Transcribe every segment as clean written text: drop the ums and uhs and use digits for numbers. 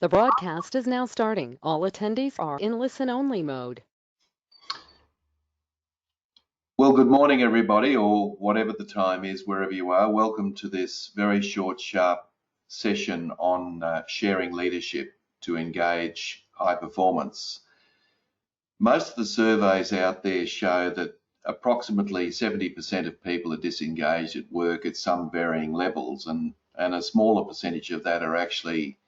The broadcast is now starting. All attendees are in listen-only mode. Well, good morning, everybody, or whatever the time is, wherever you are. Welcome to this very short, sharp session on sharing leadership to engage high performance. Most of the surveys out there show that approximately 70% of people are disengaged at work at some varying levels, and a smaller percentage of that are actually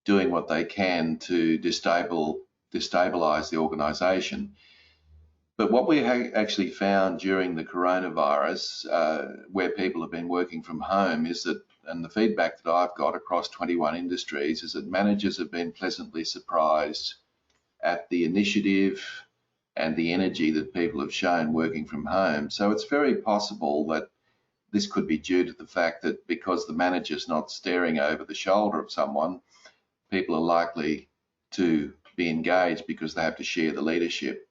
doing what they can to destabilize the organisation. But what we actually found during the coronavirus, where people have been working from home, is that, and the feedback that I've got across 21 industries, is that managers have been pleasantly surprised at the initiative and the energy that people have shown working from home. So it's very possible that this could be due to the fact that because the manager's not staring over the shoulder of someone, people are likely to be engaged because they have to share the leadership.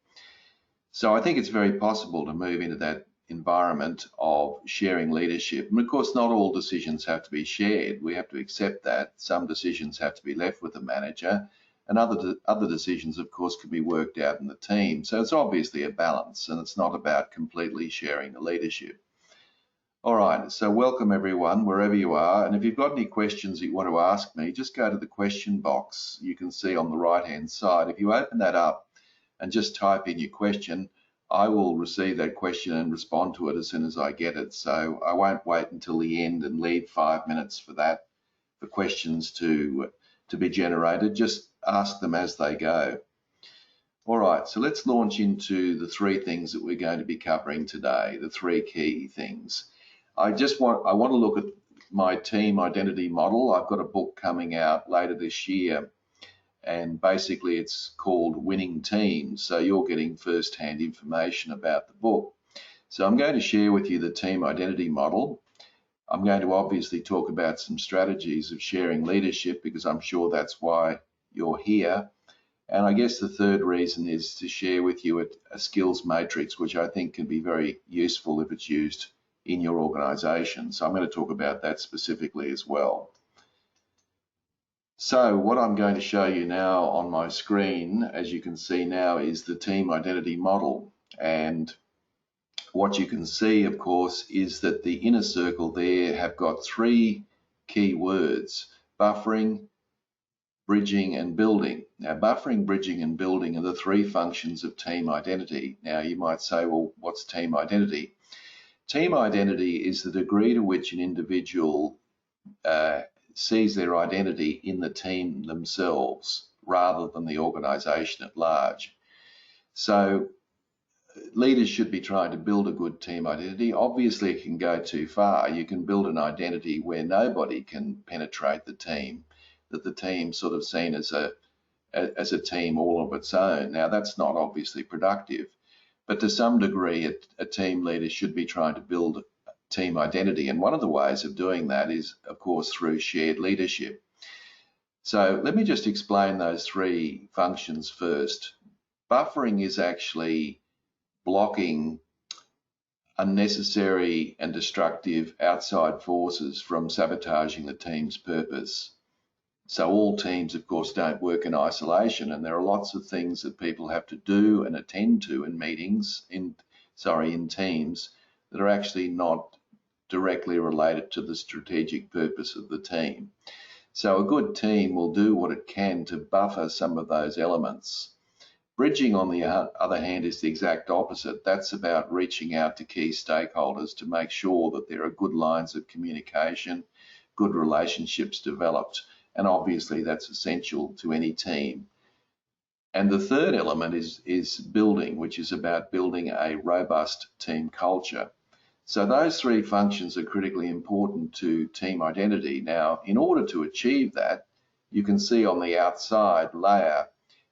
So I think it's very possible to move into that environment of sharing leadership. And of course, not all decisions have to be shared. We have to accept that. Some decisions have to be left with the manager, and other decisions, of course, can be worked out in the team. So it's obviously a balance, and it's not about completely sharing the leadership. All right, so welcome everyone, wherever you are. And if you've got any questions that you want to ask me, just go to the question box you can see on the right-hand side. If you open that up and just type in your question, I will receive that question and respond to it as soon as I get it. So I won't wait until the end and leave 5 minutes for that, for questions to be generated. Just ask them as they go. All right, so let's launch into the three things that we're going to be covering today, the three key things. I want to look at my team identity model. I've got a book coming out later this year, and basically it's called Winning Teams. So you're getting first-hand information about the book. So I'm going to share with you the team identity model. I'm going to obviously talk about some strategies of sharing leadership because I'm sure that's why you're here. And I guess the third reason is to share with you a skills matrix, which I think can be very useful if it's used in your organization. So I'm going to talk about that specifically as well. So what I'm going to show you now on my screen, as you can see now, is the team identity model. And what you can see, of course, is that the inner circle there have got three key words: buffering, bridging, and building. Now, buffering, bridging, and building are the three functions of team identity. Now, you might say, well, what's team identity? Team identity is the degree to which an individual sees their identity in the team themselves rather than the organisation at large. So leaders should be trying to build a good team identity. Obviously, it can go too far. You can build an identity where nobody can penetrate the team, that the team's sort of seen as a team all of its own. Now, that's not obviously productive, but to some degree, a team leader should be trying to build team identity. And one of the ways of doing that is, of course, through shared leadership. So let me just explain those three functions first. Buffering is actually blocking unnecessary and destructive outside forces from sabotaging the team's purpose. So all teams, of course, don't work in isolation, and there are lots of things that people have to do and attend to in meetings, in teams, that are actually not directly related to the strategic purpose of the team. So a good team will do what it can to buffer some of those elements. Bridging, on the other hand, is the exact opposite. That's about reaching out to key stakeholders to make sure that there are good lines of communication, good relationships developed. And obviously that's essential to any team. And the third element is building, which is about building a robust team culture. So those three functions are critically important to team identity. Now, in order to achieve that, you can see on the outside layer,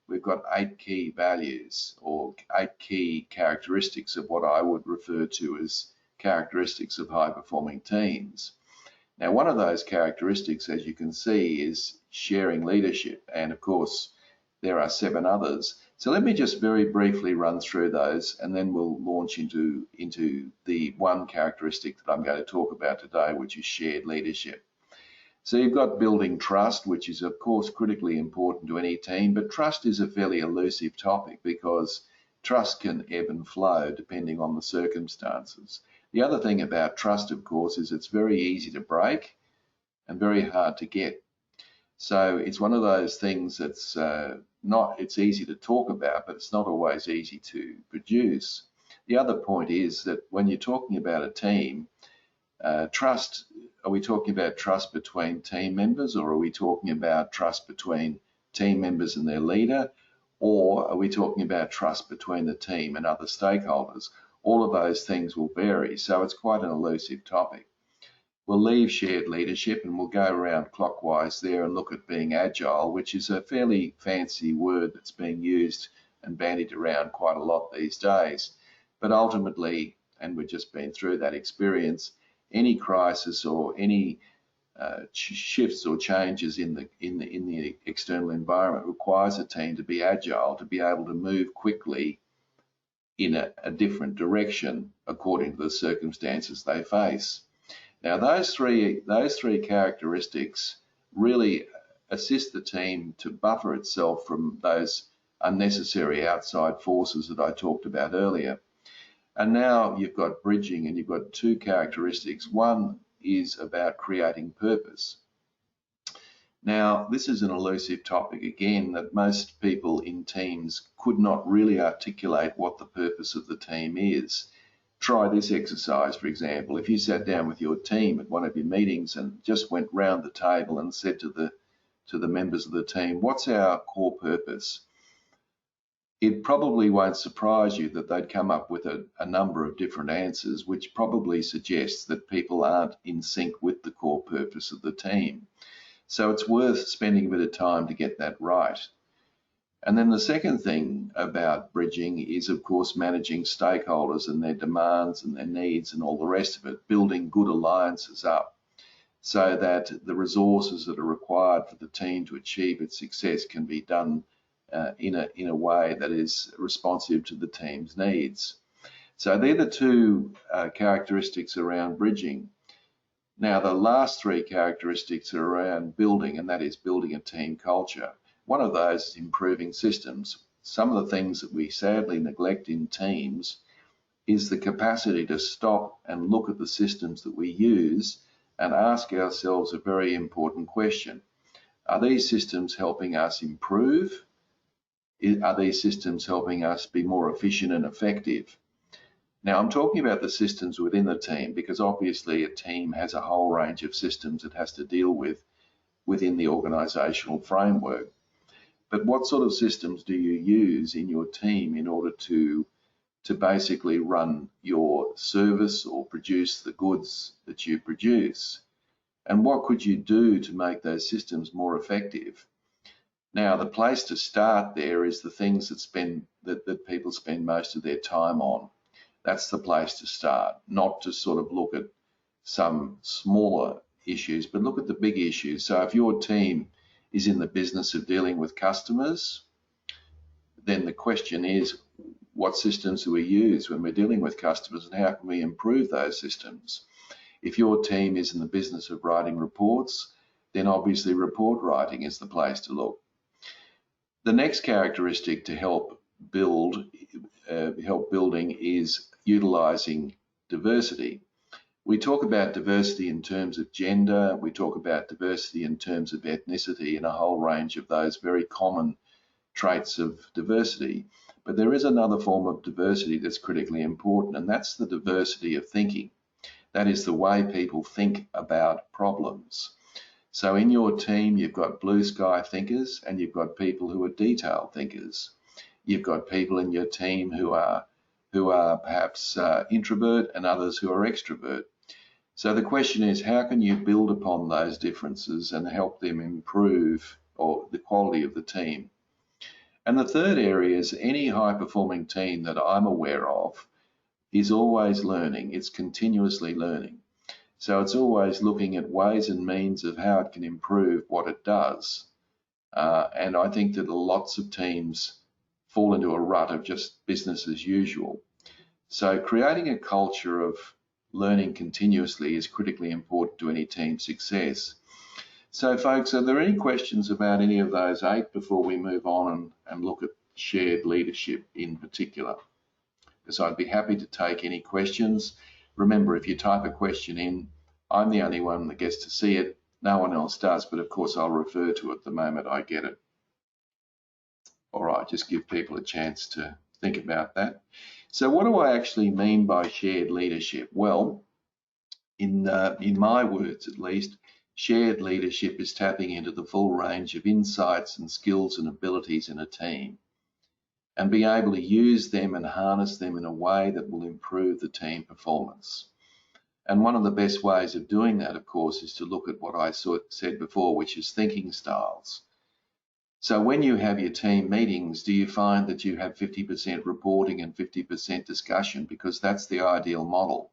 we've got 8 key values or 8 key characteristics of what I would refer to as characteristics of high-performing teams. Now, one of those characteristics, as you can see, is sharing leadership. And of course, there are 7 others. So let me just very briefly run through those, and then we'll launch into the one characteristic that I'm going to talk about today, which is shared leadership. So you've got building trust, which is of course critically important to any team, but trust is a fairly elusive topic because trust can ebb and flow depending on the circumstances. The other thing about trust, of course, is it's very easy to break and very hard to get. So it's one of those things that's it's easy to talk about, but it's not always easy to produce. The other point is that when you're talking about a team, trust, are we talking about trust between team members, or are we talking about trust between team members and their leader, or are we talking about trust between the team and other stakeholders? All of those things will vary, so it's quite an elusive topic. We'll leave shared leadership and we'll go around clockwise there and look at being agile, which is a fairly fancy word that's being used and bandied around quite a lot these days. But ultimately, and we've just been through that experience, any crisis or any shifts or changes in the external environment requires a team to be agile, to be able to move quickly in a different direction according to the circumstances they face. Now, those three characteristics really assist the team to buffer itself from those unnecessary outside forces that I talked about earlier. And now you've got bridging, and you've got two characteristics. One is about creating purpose. Now, this is an elusive topic again, that most people in teams could not really articulate what the purpose of the team is. Try this exercise, for example. If you sat down with your team at one of your meetings and just went round the table and said to the members of the team, what's our core purpose? It probably won't surprise you that they'd come up with a number of different answers, which probably suggests that people aren't in sync with the core purpose of the team. So it's worth spending a bit of time to get that right. And then the second thing about bridging is, of course, managing stakeholders and their demands and their needs and all the rest of it, building good alliances up so that the resources that are required for the team to achieve its success can be done in a way that is responsive to the team's needs. So they're the two characteristics around bridging. Now, the last three characteristics are around building, and that is building a team culture. One of those is improving systems. Some of the things that we sadly neglect in teams is the capacity to stop and look at the systems that we use and ask ourselves a very important question. Are these systems helping us improve? Are these systems helping us be more efficient and effective? Now, I'm talking about the systems within the team because obviously a team has a whole range of systems it has to deal with within the organisational framework. But what sort of systems do you use in your team in order to basically run your service or produce the goods that you produce? And what could you do to make those systems more effective? Now, the place to start there is the things that people spend most of their time on. That's the place to start, not to sort of look at some smaller issues, but look at the big issues. So if your team is in the business of dealing with customers, then the question is, what systems do we use when we're dealing with customers and how can we improve those systems? If your team is in the business of writing reports, then obviously report writing is the place to look. The next characteristic to help building is utilizing diversity. We talk about diversity in terms of gender, we talk about diversity in terms of ethnicity and a whole range of those very common traits of diversity. But there is another form of diversity that's critically important, and that's the diversity of thinking. That is the way people think about problems. So in your team, you've got blue sky thinkers and you've got people who are detail thinkers. You've got people in your team who are perhaps introvert and others who are extrovert. So the question is, how can you build upon those differences and help them improve or the quality of the team? And the third area is any high-performing team that I'm aware of is always learning. It's continuously learning. So it's always looking at ways and means of how it can improve what it does. And I think that lots of teams fall into a rut of just business as usual. So creating a culture of learning continuously is critically important to any team success. So folks, are there any questions about any of those 8 before we move on and look at shared leadership in particular? Because I'd be happy to take any questions. Remember, if you type a question in, I'm the only one that gets to see it. No one else does, but of course I'll refer to it the moment I get it. All right, just give people a chance to think about that. So what do I actually mean by shared leadership? Well, in my words at least, shared leadership is tapping into the full range of insights and skills and abilities in a team and being able to use them and harness them in a way that will improve the team performance. And one of the best ways of doing that, of course, is to look at what I said before, which is thinking styles. So when you have your team meetings, do you find that you have 50% reporting and 50% discussion? Because that's the ideal model.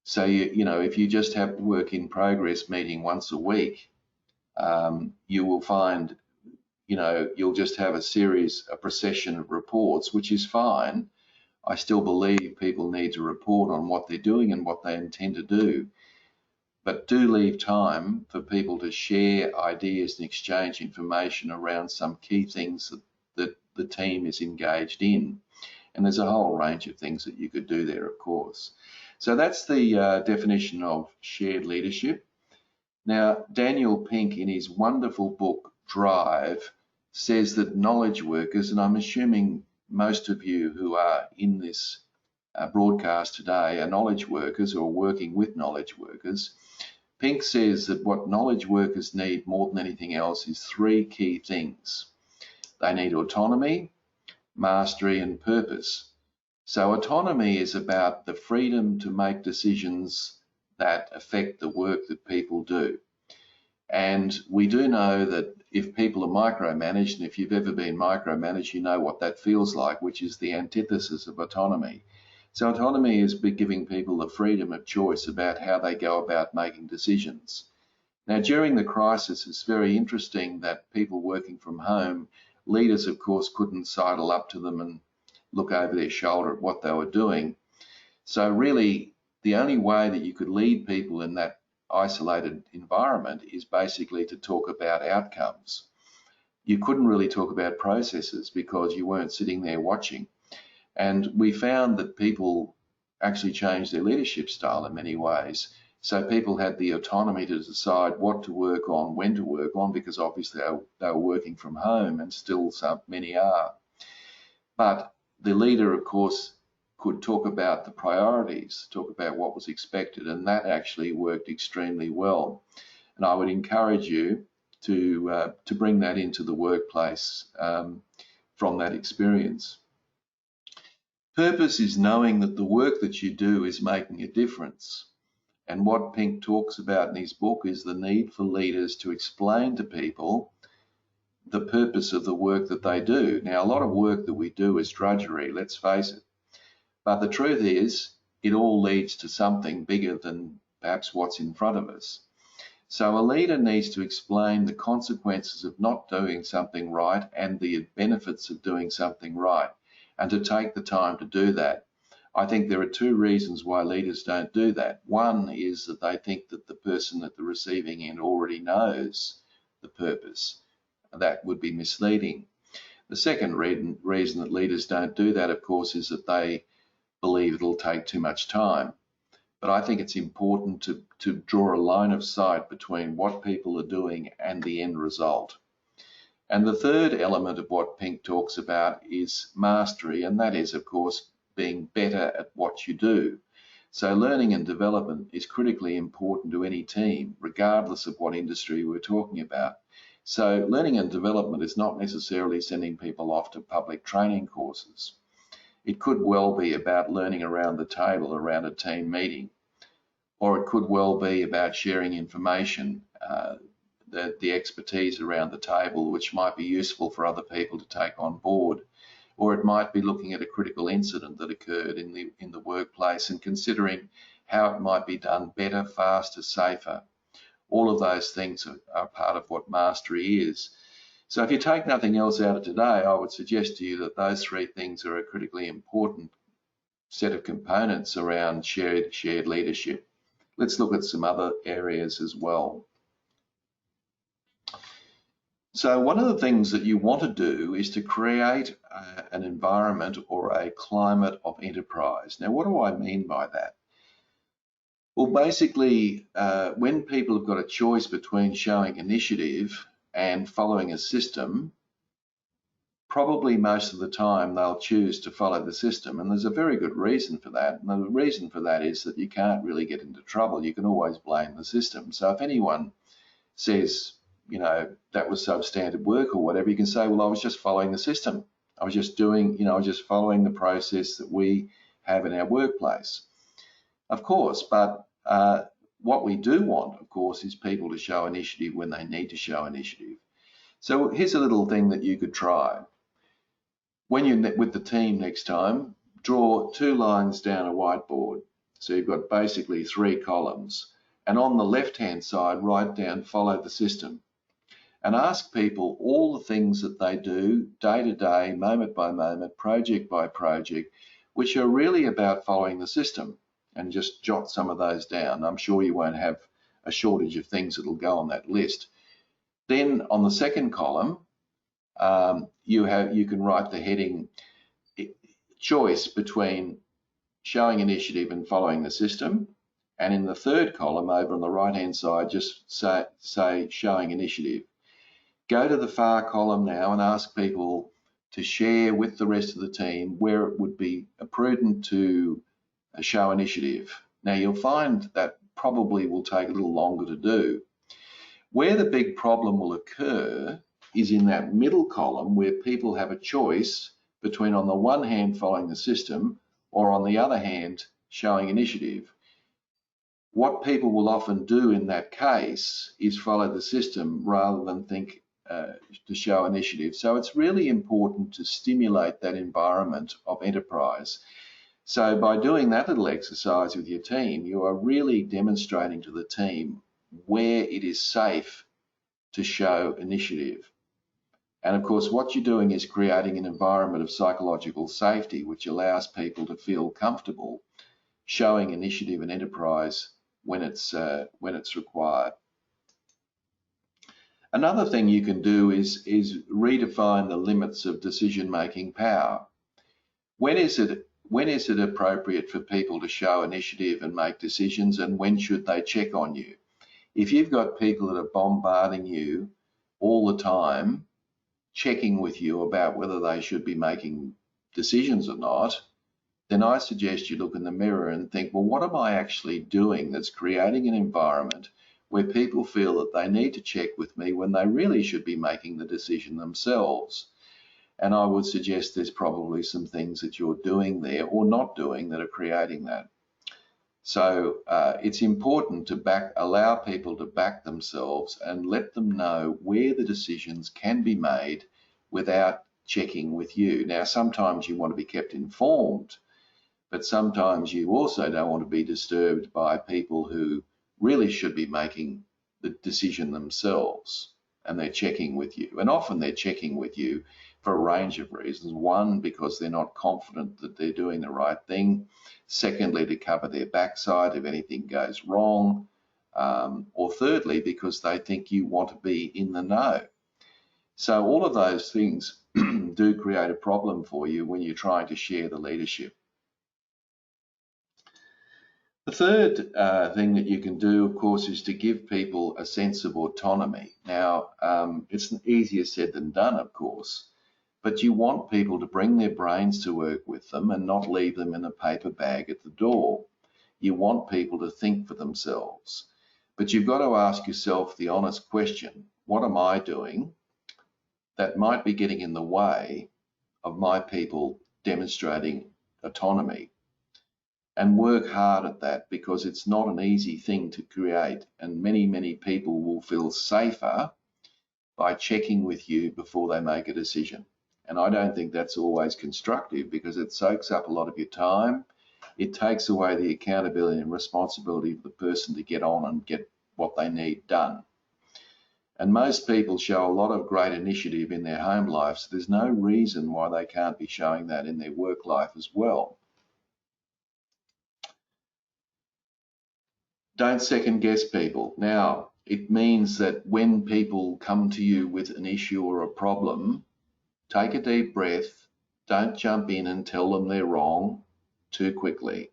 So, you know, if you just have work in progress meeting once a week, you will find, you know, you'll just have a procession of reports, which is fine. I still believe people need to report on what they're doing and what they intend to do. But do leave time for people to share ideas and exchange information around some key things that the team is engaged in. And there's a whole range of things that you could do there, of course. So that's the definition of shared leadership. Now, Daniel Pink, in his wonderful book, Drive, says that knowledge workers, and I'm assuming most of you who are in this broadcast today are knowledge workers or working with knowledge workers. Pink says that what knowledge workers need more than anything else is 3 key things. They need autonomy, mastery, and purpose. So autonomy is about the freedom to make decisions that affect the work that people do. And we do know that if people are micromanaged, and if you've ever been micromanaged, you know what that feels like, which is the antithesis of autonomy. So autonomy is giving people the freedom of choice about how they go about making decisions. Now, during the crisis, it's very interesting that people working from home, leaders, of course, couldn't sidle up to them and look over their shoulder at what they were doing. So really, the only way that you could lead people in that isolated environment is basically to talk about outcomes. You couldn't really talk about processes because you weren't sitting there watching. And we found that people actually changed their leadership style in many ways. So people had the autonomy to decide what to work on, when to work on, because obviously they were working from home, and still many are. But the leader, of course, could talk about the priorities, talk about what was expected, and that actually worked extremely well. And I would encourage you to bring that into the workplace from that experience. Purpose is knowing that the work that you do is making a difference. And what Pink talks about in his book is the need for leaders to explain to people the purpose of the work that they do. Now, a lot of work that we do is drudgery, let's face it. But the truth is, it all leads to something bigger than perhaps what's in front of us. So a leader needs to explain the consequences of not doing something right and the benefits of doing something right, and to take the time to do that. I think there are 2 reasons why leaders don't do that. One is that they think that the person at the receiving end already knows the purpose. That would be misleading. The second reason that leaders don't do that, of course, is that they believe it'll take too much time. But I think it's important to draw a line of sight between what people are doing and the end result. And the third element of what Pink talks about is mastery, and that is, of course, being better at what you do. So learning and development is critically important to any team, regardless of what industry we're talking about. So learning and development is not necessarily sending people off to public training courses. It could well be about learning around the table around a team meeting, or it could well be about sharing information, the expertise around the table, which might be useful for other people to take on board. Or it might be looking at a critical incident that occurred in the workplace and considering how it might be done better, faster, safer. All of those things are part of what mastery is. So if you take nothing else out of today, I would suggest to you that those 3 things are a critically important set of components around shared leadership. Let's look at some other areas as well. So one of the things that you want to do is to create an environment or a climate of enterprise. Now, what do I mean by that? Well, basically, when people have got a choice between showing initiative and following a system, probably most of the time they'll choose to follow the system. And there's a very good reason for that. And the reason for that is that you can't really get into trouble. You can always blame the system. So if anyone says, you know, that was substandard work or whatever, you can say, well, I was just following the system. I was just doing, you know, I was just following the process that we have in our workplace. Of course, but what we do want, of course, is people to show initiative when they need to show initiative. So here's a little thing that you could try. When you're with the team next time, draw 2 lines down a whiteboard. So you've got basically 3 columns. And on the left-hand side, write down follow the system. And ask people all the things that they do day to day, moment by moment, project by project, which are really about following the system. And just jot some of those down. I'm sure you won't have a shortage of things that'll go on that list. Then on the second column, you can write the heading choice between showing initiative and following the system. And in the third column over on the right hand side, just say showing initiative. Go to the far column now and ask people to share with the rest of the team where it would be prudent to show initiative. Now you'll find that probably will take a little longer to do. Where the big problem will occur is in that middle column where people have a choice between on the one hand following the system or on the other hand showing initiative. What people will often do in that case is follow the system rather than think to show initiative. So it's really important to stimulate that environment of enterprise. So by doing that little exercise with your team, you are really demonstrating to the team where it is safe to show initiative. And of course, what you're doing is creating an environment of psychological safety, which allows people to feel comfortable showing initiative and enterprise when it's required. Another thing you can do is redefine the limits of decision-making power. When is it appropriate for people to show initiative and make decisions, and when should they check on you? If you've got people that are bombarding you all the time, checking with you about whether they should be making decisions or not, then I suggest you look in the mirror and think, well, what am I actually doing that's creating an environment where people feel that they need to check with me when they really should be making the decision themselves? And I would suggest there's probably some things that you're doing there or not doing that are creating that. So it's important to allow people to back themselves and let them know where the decisions can be made without checking with you. Now, sometimes you want to be kept informed, but sometimes you also don't want to be disturbed by people who really should be making the decision themselves, and they're checking with you. And often they're checking with you for a range of reasons. One, because they're not confident that they're doing the right thing. Secondly, to cover their backside if anything goes wrong. Or thirdly, because they think you want to be in the know. So all of those things do create a problem for you when you're trying to share the leadership. The third thing that you can do, of course, is to give people a sense of autonomy. Now, it's easier said than done, of course, but you want people to bring their brains to work with them and not leave them in a paper bag at the door. You want people to think for themselves, but you've got to ask yourself the honest question, what am I doing that might be getting in the way of my people demonstrating autonomy? And work hard at that, because it's not an easy thing to create, and many people will feel safer by checking with you before they make a decision. And I don't think that's always constructive, because it soaks up a lot of your time. It takes away the accountability and responsibility of the person to get on and get what they need done. And most people show a lot of great initiative in their home life, so there's no reason why they can't be showing that in their work life as well. Don't second guess people. Now, it means that when people come to you with an issue or a problem, take a deep breath. Don't jump in and tell them they're wrong too quickly.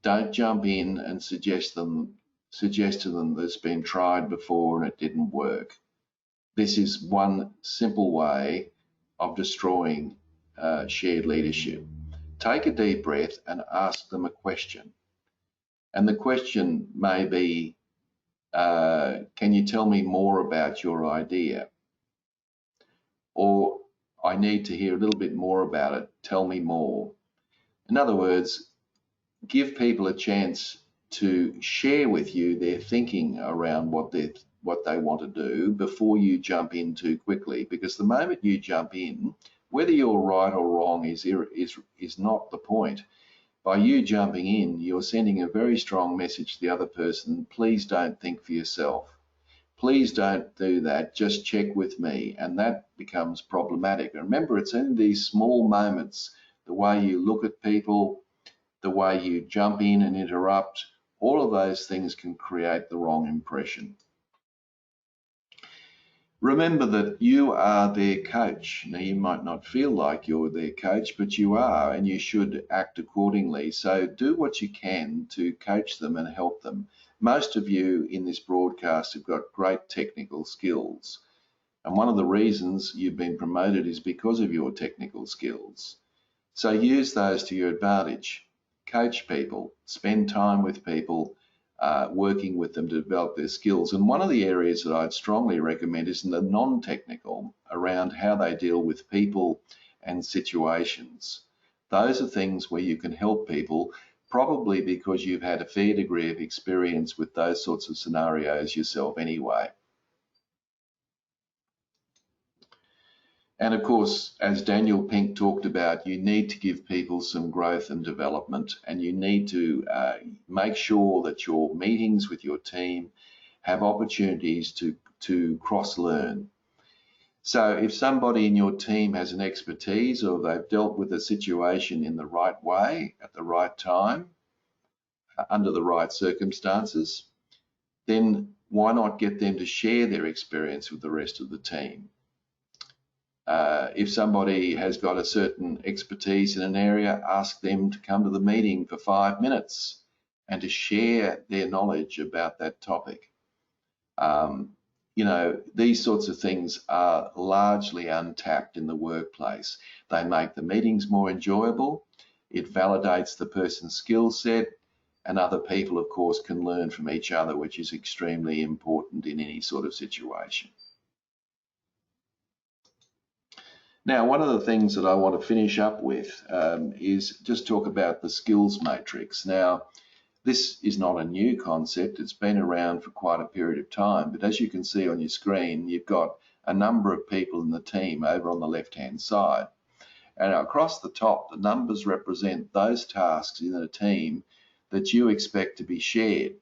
Don't jump in and suggest to them that's been tried before and it didn't work. This is one simple way of destroying shared leadership. Take a deep breath and ask them a question. And the question may be, can you tell me more about your idea? Or I need to hear a little bit more about it. Tell me more. In other words, give people a chance to share with you their thinking around what they want to do before you jump in too quickly. Because the moment you jump in, whether you're right or wrong is not the point. By you jumping in, you're sending a very strong message to the other person. Please don't think for yourself. Please don't do that. Just check with me. And that becomes problematic. And remember, it's in these small moments, the way you look at people, the way you jump in and interrupt, all of those things can create the wrong impression. Remember that you are their coach. Now, you might not feel like you're their coach, but you are, and you should act accordingly. So do what you can to coach them and help them. Most of you in this broadcast have got great technical skills. And one of the reasons you've been promoted is because of your technical skills. So use those to your advantage. Coach people, spend time with people, working with them to develop their skills. And one of the areas that I'd strongly recommend is in the non-technical, around how they deal with people and situations. Those are things where you can help people, probably because you've had a fair degree of experience with those sorts of scenarios yourself anyway. And of course, as Daniel Pink talked about, you need to give people some growth and development, and you need to make sure that your meetings with your team have opportunities to cross-learn. So if somebody in your team has an expertise or they've dealt with a situation in the right way, at the right time, under the right circumstances, then why not get them to share their experience with the rest of the team? If somebody has got a certain expertise in an area, ask them to come to the meeting for 5 minutes and to share their knowledge about that topic. You know, these sorts of things are largely untapped in the workplace. They make the meetings more enjoyable. It validates the person's skill set, and other people, of course, can learn from each other, which is extremely important in any sort of situation. Now, one of the things that I want to finish up with is just talk about the skills matrix. Now, this is not a new concept. It's been around for quite a period of time, but as you can see on your screen, you've got a number of people in the team over on the left-hand side. And across the top, the numbers represent those tasks in a team that you expect to be shared.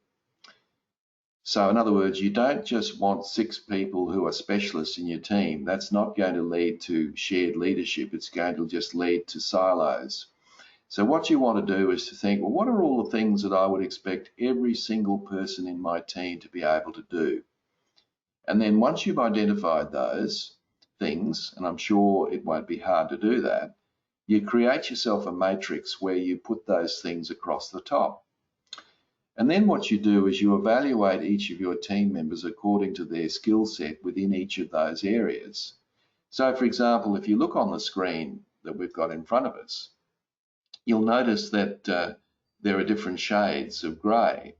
So in other words, you don't just want 6 people who are specialists in your team. That's not going to lead to shared leadership. It's going to just lead to silos. So what you want to do is to think, well, what are all the things that I would expect every single person in my team to be able to do? And then once you've identified those things, and I'm sure it won't be hard to do that, you create yourself a matrix where you put those things across the top. And then what you do is you evaluate each of your team members according to their skill set within each of those areas. So for example, if you look on the screen that we've got in front of us, you'll notice that there are different shades of grey.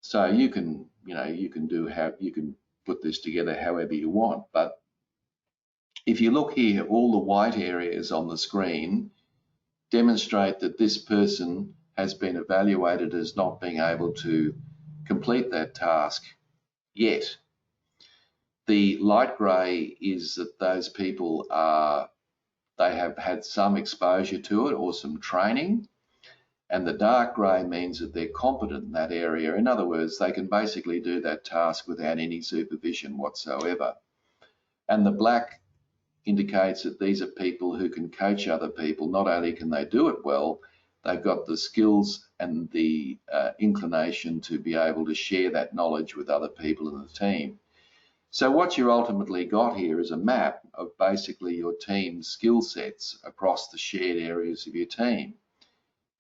So you can put this together however you want. But if you look here, all the white areas on the screen demonstrate that this person has been evaluated as not being able to complete that task yet. The light grey is that those people they have had some exposure to it or some training, and the dark grey means that they're competent in that area. In other words, they can basically do that task without any supervision whatsoever. And the black indicates that these are people who can coach other people. Not only can they do it well, they've got the skills and the inclination to be able to share that knowledge with other people in the team. So what you ultimately got here is a map of basically your team's skill sets across the shared areas of your team.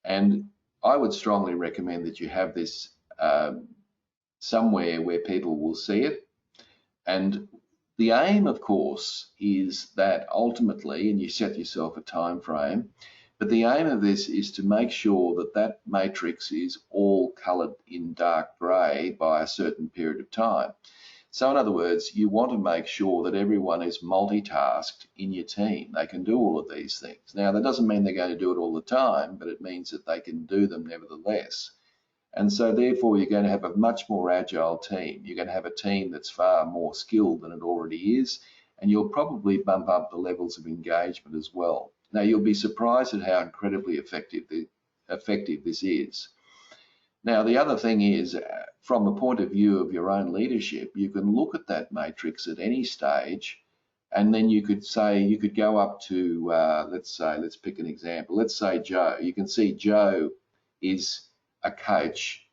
And I would strongly recommend that you have this somewhere where people will see it. And the aim, of course, is that ultimately, and you set yourself a time frame, but the aim of this is to make sure that that matrix is all coloured in dark grey by a certain period of time. So in other words, you want to make sure that everyone is multitasked in your team. They can do all of these things. Now, that doesn't mean they're going to do it all the time, but it means that they can do them nevertheless. And so therefore, you're going to have a much more agile team. You're going to have a team that's far more skilled than it already is, and you'll probably bump up the levels of engagement as well. Now, you'll be surprised at how incredibly effective this is. Now, the other thing is, from the point of view of your own leadership, you can look at that matrix at any stage, and then you could say, you could go up to, let's pick an example. Let's say Joe. You can see Joe is a coach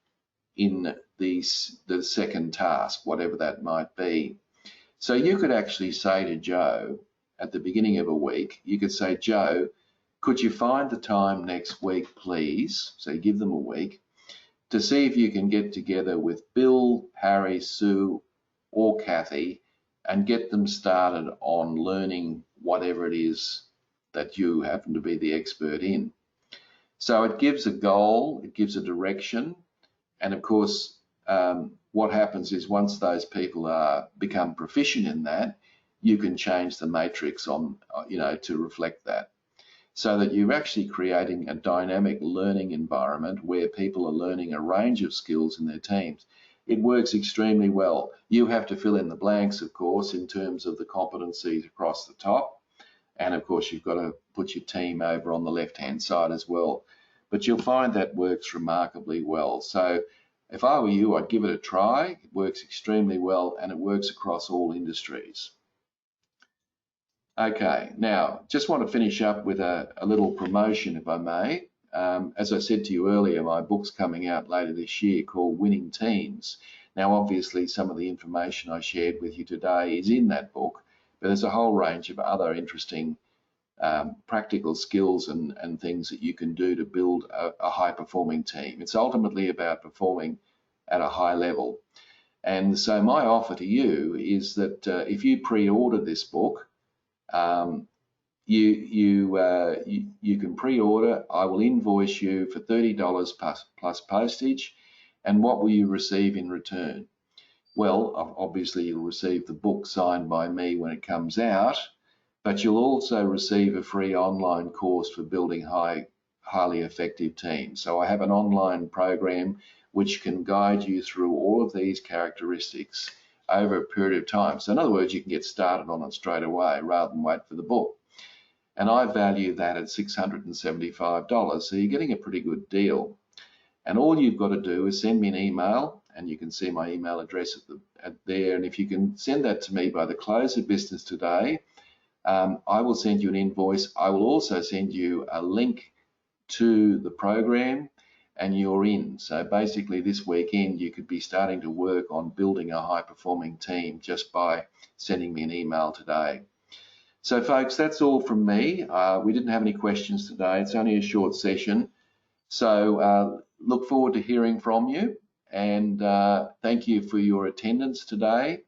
in the second task, whatever that might be. So you could actually say to Joe at the beginning of a week, you could say, Joe, could you find the time next week, please? So you give them a week to see if you can get together with Bill, Harry, Sue, or Kathy and get them started on learning whatever it is that you happen to be the expert in. So it gives a goal, it gives a direction, and of course, what happens is once those people become proficient in that, you can change the matrix on, to reflect that, so that you're actually creating a dynamic learning environment where people are learning a range of skills in their teams. It works extremely well. You have to fill in the blanks, of course, in terms of the competencies across the top. And of course, you've got to put your team over on the left-hand side as well. But you'll find that works remarkably well. So if I were you, I'd give it a try. It works extremely well, and it works across all industries. Okay, now just want to finish up with a little promotion, if I may. As I said to you earlier, my book's coming out later this year called Winning Teams. Now, obviously, some of the information I shared with you today is in that book, but there's a whole range of other interesting practical skills and things that you can do to build a high-performing team. It's ultimately about performing at a high level. And so my offer to you is that if you pre-order this book, you can pre-order. I will invoice you for $30 plus postage. And what will you receive in return? Well, obviously you'll receive the book signed by me when it comes out, but you'll also receive a free online course for building highly effective teams. So I have an online program which can guide you through all of these characteristics over a period of time. So in other words, you can get started on it straight away rather than wait for the book. And I value that at $675, so you're getting a pretty good deal. And all you've got to do is send me an email, and you can see my email address there. And if you can send that to me by the close of business today, I will send you an invoice. I will also send you a link to the program, and you're in. So basically this weekend you could be starting to work on building a high-performing team just by sending me an email today. So folks, that's all from me. We didn't have any questions today. It's only a short session. So look forward to hearing from you, and thank you for your attendance today.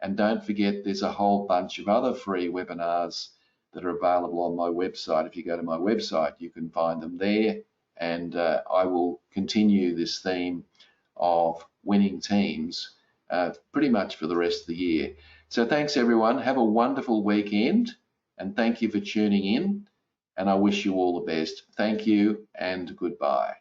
And don't forget, there's a whole bunch of other free webinars that are available on my website. If you go to my website, you can find them there. And I will continue this theme of winning teams pretty much for the rest of the year. So thanks everyone. Have a wonderful weekend, and thank you for tuning in. And I wish you all the best. Thank you and goodbye.